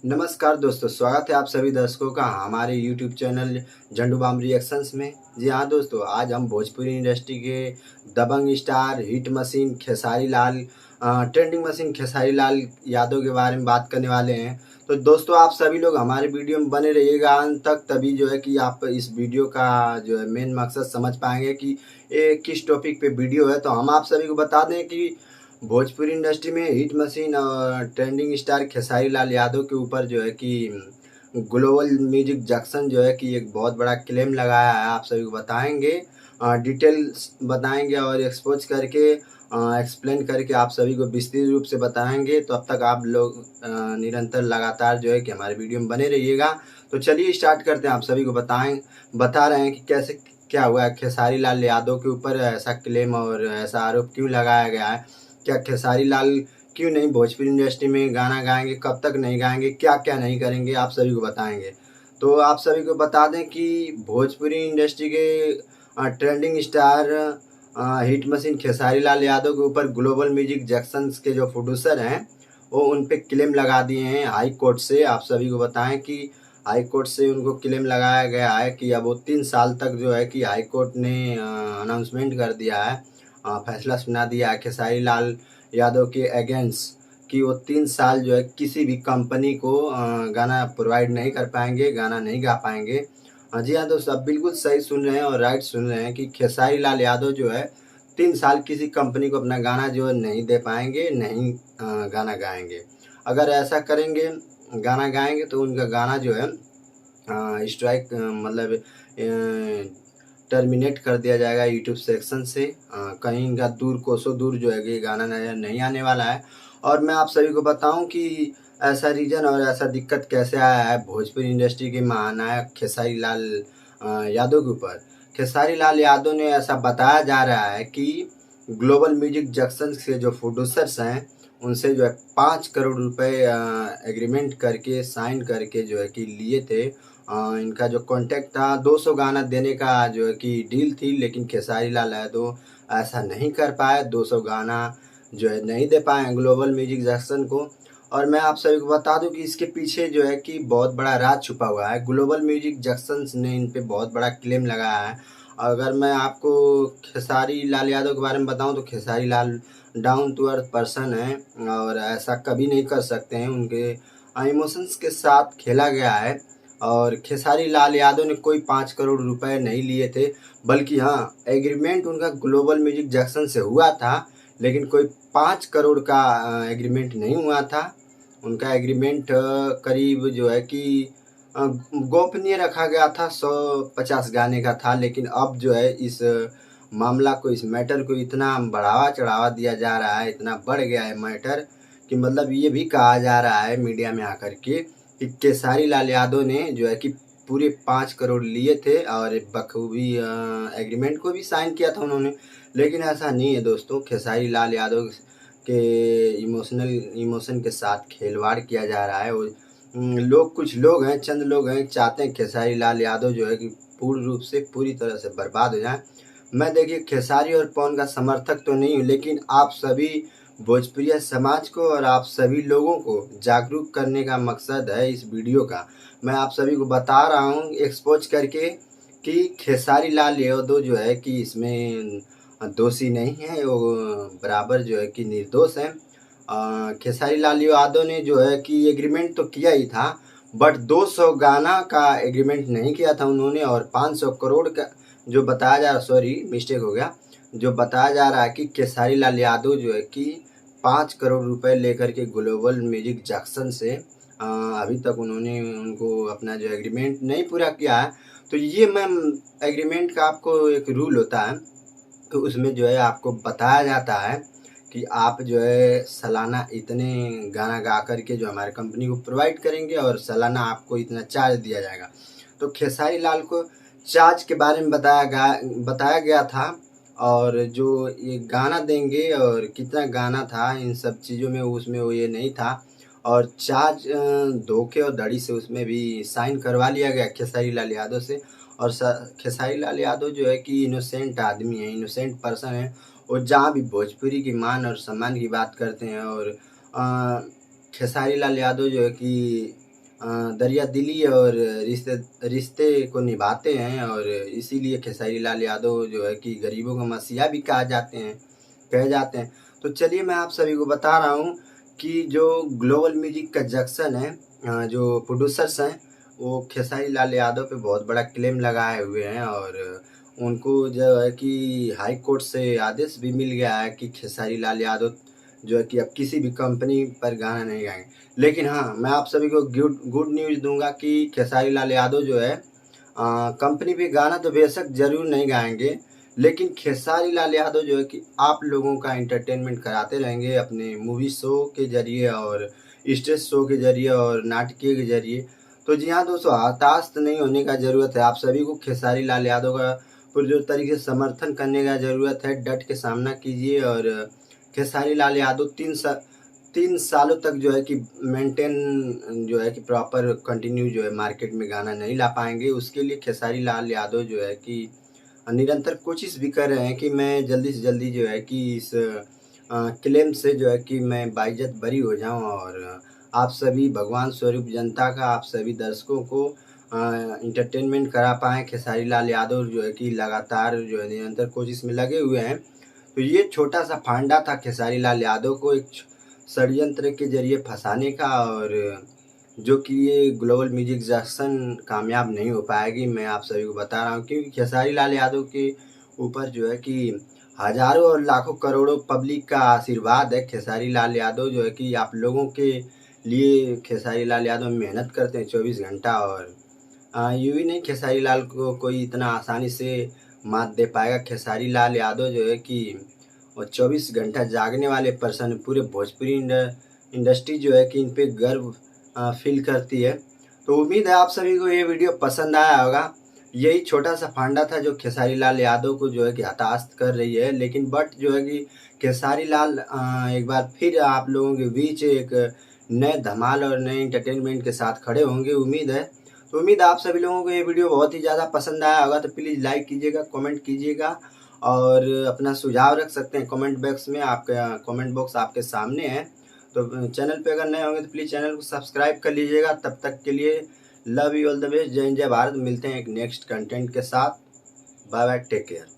नमस्कार दोस्तों, स्वागत है आप सभी दर्शकों का हमारे यूट्यूब चैनल झंडू बाम रिएक्शंस में। जी हाँ दोस्तों, आज हम भोजपुरी इंडस्ट्री के दबंग स्टार, हिट मशीन खेसारी लाल, ट्रेंडिंग मशीन खेसारी लाल यादव के बारे में बात करने वाले हैं। तो दोस्तों, आप सभी लोग हमारे वीडियो में बने रहिएगा अंत तक, तभी जो है कि आप इस वीडियो का जो है मेन मकसद समझ पाएंगे कि ये किस टॉपिक पे वीडियो है। तो हम आप सभी को बता दें कि भोजपुरी इंडस्ट्री में हिट मशीन और ट्रेंडिंग स्टार खेसारी लाल यादव के ऊपर जो है कि ग्लोबल म्यूजिक जंक्शन जो है कि एक बहुत बड़ा क्लेम लगाया है। आप सभी को बताएंगे, डिटेल्स बताएंगे और एक्सपोज करके एक्सप्लेन करके आप सभी को विस्तृत रूप से बताएंगे। तो अब तक आप लोग निरंतर लगातार जो है कि हमारे वीडियो में बने रहिएगा। तो चलिए स्टार्ट करते हैं। आप सभी को बता रहे हैं कि कैसे क्या हुआ है, खेसारी लाल यादव के ऊपर ऐसा क्लेम और ऐसा आरोप क्यों लगाया गया है। क्या खेसारी लाल क्यों नहीं भोजपुरी इंडस्ट्री में गाना गाएंगे, कब तक नहीं गाएंगे, क्या क्या नहीं करेंगे, आप सभी को बताएंगे। तो आप सभी को बता दें कि भोजपुरी इंडस्ट्री के trending star, hit machine Khesari Lal Yadav के ऊपर ग्लोबल म्यूजिक जंक्शंस के जो प्रोड्यूसर हैं वो उन पे क्लेम लगा दिए हैं हाई कोर्ट से। आप सभी को बताएं कि हाई कोर्ट से उनको क्लेम लगाया गया है कि अब वो 3 साल तक जो है कि हाई कोर्ट ने अनाउंसमेंट कर दिया है, फैसला सुना दिया है खेसारी लाल यादव के अगेंस्ट कि वो 3 साल जो है किसी भी कंपनी को गाना प्रोवाइड नहीं कर पाएंगे, गाना नहीं गा पाएंगे। जी हाँ दोस्तों, आप बिल्कुल सही सुन रहे हैं और राइट सुन रहे हैं कि खेसारी लाल यादव जो है 3 साल किसी कंपनी को अपना गाना जो है नहीं दे पाएंगे, नहीं गाना गाएंगे। अगर ऐसा करेंगे, गाना गाएंगे तो उनका गाना जो है स्ट्राइक मतलब टर्मिनेट कर दिया जाएगा यूट्यूब सेक्शन से। कहीं का दूर कोसों दूर जो है ये गाना नहीं आने वाला है। और मैं आप सभी को बताऊं कि ऐसा रीजन और ऐसा दिक्कत कैसे आया है भोजपुरी इंडस्ट्री के महानायक खेसारी लाल यादव के ऊपर। खेसारी लाल यादव ने ऐसा बताया जा रहा है कि ग्लोबल म्यूजिक जंक्शन के जो प्रोड्यूसर्स हैं उनसे जो है 5 करोड़ रुपए एग्रीमेंट करके साइन करके जो है कि लिए थे। इनका जो कॉन्ट्रैक्ट था 200 गाना देने का जो है कि डील थी, लेकिन खेसारी लाल यादव ऐसा नहीं कर पाए, 200 गाना जो है नहीं दे पाए ग्लोबल म्यूजिक जंक्शन को। और मैं आप सभी को बता दूं कि इसके पीछे जो है कि बहुत बड़ा राज छुपा हुआ है। ग्लोबल म्यूजिक जंक्शन ने इन पे बहुत बड़ा क्लेम लगाया है। अगर मैं आपको खेसारी लाल यादव के बारे में बताऊं तो Khesari Lal down to earth person है और ऐसा कभी नहीं कर सकते हैं। उनके इमोशंस के साथ खेला गया है। और खेसारी लाल यादव ने कोई 5 करोड़ रुपए नहीं लिए थे, बल्कि हाँ, एग्रीमेंट उनका ग्लोबल म्यूजिक जंक्शन से हुआ था, लेकिन कोई 5 करोड़ का एग्रीमेंट नहीं हुआ था। उनका एग्रीमेंट करीब जो है कि गोपनीय रखा गया था, 150 गाने का था। लेकिन अब जो है इस मामला को, इस मैटर को इतना बढ़ावा चढ़ावा दिया जा रहा है, इतना बढ़ गया है मैटर कि मतलब ये भी कहा जा रहा है मीडिया में आकर के कि खेसारी लाल यादव ने जो है कि पूरे 5 करोड़ लिए थे और बखूबी एग्रीमेंट को भी साइन किया था उन्होंने। लेकिन ऐसा नहीं है दोस्तों, खेसारी लाल यादव के इमोशन के साथ खिलवाड़ किया जा रहा है। कुछ लोग हैं, चंद लोग हैं, चाहते हैं खेसारी लाल यादव जो है कि पूर्ण रूप से पूरी तरह से बर्बाद हो जाए। मैं देखिए खेसारी और पवन का समर्थक तो नहीं हूँ, लेकिन आप सभी भोजपुरिया समाज को और आप सभी लोगों को जागरूक करने का मकसद है इस वीडियो का। मैं आप सभी को बता रहा हूँ एक्सपोज करके कि खेसारी लाल यादव जो है कि इसमें दोषी नहीं है, वो बराबर जो है कि निर्दोष है। खेसारी लाल यादव ने जो है कि एग्रीमेंट तो किया ही था, बट 200 गाना का एग्रीमेंट नहीं किया था उन्होंने। और 500 करोड़ का जो बताया जा रहा, सॉरी मिस्टेक हो गया, जो बताया जा रहा है कि खेसारी लाल यादव जो है कि 5 करोड़ रुपए लेकर के ग्लोबल म्यूजिक जंक्शन से अभी तक उन्होंने उनको अपना जो एग्रीमेंट नहीं पूरा किया है। तो ये मैम एग्रीमेंट का आपको एक रूल होता है, तो उसमें जो है आपको बताया जाता है कि आप जो है सालाना इतने गाना गा कर के जो हमारे कंपनी को प्रोवाइड करेंगे और सालाना आपको इतना चार्ज दिया जाएगा। तो खेसारी लाल को चार्ज के बारे में बताया गया था, और जो ये गाना देंगे और कितना गाना था इन सब चीज़ों में उसमें वो ये नहीं था। और चार्ज धोखे और धड़ी से उसमें भी साइन करवा लिया गया खेसारी लाल यादव से। और खेसारी लाल यादव जो है कि इनोसेंट आदमी है, इनोसेंट पर्सन है। और जहाँ भी भोजपुरी की मान और सम्मान की बात करते हैं और खेसारी लाल यादव जो है कि दरिया दिली और रिश्ते को निभाते हैं, और इसीलिए खेसारी लाल यादव जो है कि गरीबों का मसीहा भी कहे जाते हैं। तो चलिए मैं आप सभी को बता रहा हूँ कि जो ग्लोबल म्यूजिक का जंक्शन है, जो प्रोड्यूसर्स हैं, वो खेसारी लाल यादव पे बहुत बड़ा क्लेम लगाए हुए हैं, और उनको जो है कि हाई कोर्ट से आदेश भी मिल गया है कि खेसारी लाल यादव जो है कि अब किसी भी कंपनी पर गाना नहीं गाएंगे। लेकिन हाँ, मैं आप सभी को गुड न्यूज़ दूंगा कि खेसारी लाल यादव जो है कंपनी पे गाना तो बेशक जरूर नहीं गाएंगे, लेकिन खेसारी लाल यादव जो है कि आप लोगों का एंटरटेनमेंट कराते रहेंगे अपने मूवी शो के जरिए और स्टेज शो के जरिए और नाटकीय के जरिए। तो जी हाँ दोस्तों, हताश नहीं होने का ज़रूरत है। आप सभी को खेसारी लाल यादव का पुरजोर तरीके से समर्थन करने का ज़रूरत है। डट के सामना कीजिए, और खेसारी लाल यादव 3 सालों तक जो है कि मेंटेन जो है कि प्रॉपर कंटिन्यू जो है मार्केट में गाना नहीं ला पाएंगे। उसके लिए खेसारी लाल यादव जो है कि निरंतर कोशिश भी कर रहे हैं कि मैं जल्दी से जल्दी जो है कि इस क्लेम से जो है कि मैं बाइज्जत बरी हो जाऊं, और आप सभी भगवान स्वरूप जनता का, आप सभी दर्शकों को इंटरटेनमेंट करा पाएँ। खेसारी लाल यादव जो है कि लगातार जो है निरंतर कोशिश में लगे हुए हैं। तो ये छोटा सा फांडा था खेसारी लाल यादव को एक षड्यंत्र के जरिए फंसाने का, और जो कि ये ग्लोबल म्यूजिक जंक्शन कामयाब नहीं हो पाएगी। मैं आप सभी को बता रहा हूँ, क्योंकि खेसारी लाल यादव के ऊपर जो है कि हजारों और लाखों करोड़ों पब्लिक का आशीर्वाद है। खेसारी लाल यादव जो है कि आप लोगों के लिए खेसारी लाल यादव मेहनत करते हैं 24 घंटा, और यूँ ही नहीं खेसारी लाल को कोई इतना आसानी से मात दे पाएगा। खेसारी लाल यादव जो है कि और 24 घंटा जागने वाले पर्सन, पूरे भोजपुरी इंडस्ट्री जो है कि इन पे गर्व फील करती है। तो उम्मीद है आप सभी को ये वीडियो पसंद आया होगा। यही छोटा सा फांडा था जो खेसारी लाल यादव को जो है कि हताश कर रही है, लेकिन बट जो है कि खेसारी लाल एक बार फिर आप लोगों के बीच एक नए धमाल और नए एंटरटेनमेंट के साथ खड़े होंगे, उम्मीद है। तो उम्मीद है आप सभी लोगों को ये वीडियो बहुत ही ज़्यादा पसंद आया होगा। तो प्लीज़ लाइक कीजिएगा, कमेंट कीजिएगा, और अपना सुझाव रख सकते हैं कमेंट बॉक्स में। आपका कमेंट बॉक्स आपके सामने है। तो चैनल पे अगर नए होंगे तो प्लीज़ चैनल को सब्सक्राइब कर लीजिएगा। तब तक के लिए love you all the best. जय हिंद, जय भारत। मिलते हैं एक नेक्स्ट कंटेंट के साथ। Bye bye, take care.